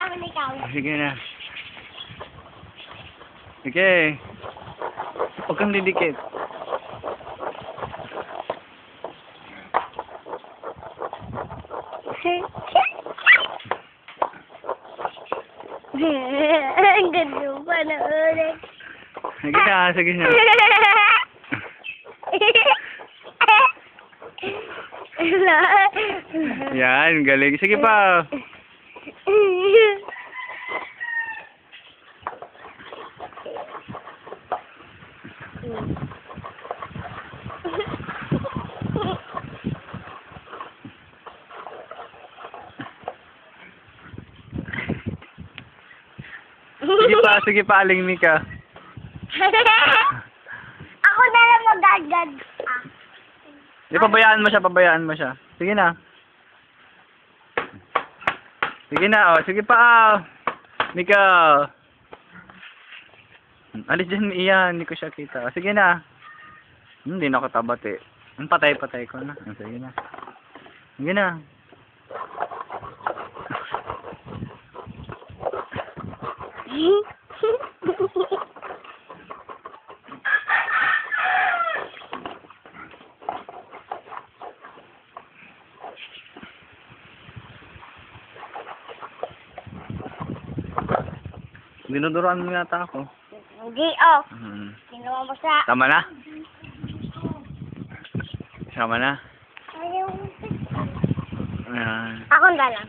naman ikaw. Sige na. Sige. Huwag kang didikit. Ang ganda pa na ulit. Sige na, sige na. Yan, galing. Sige pa. Sige pa, Aling Mika. Ako na lang magagad. Di, pabayaan mo siya. Sige na. Sige na, oh. Sige pa, Mika. Alis dyan, iyan. Hindi ko siya kita. Sige na. Hindi na ako tabat eh. Patay ko na. Sige na. Sige na. Dinuduruan mo yata ako. Hindi, oh. Ginawa mo sa... Tama na? Tama na? Ayaw. Ayan. Ako na lang.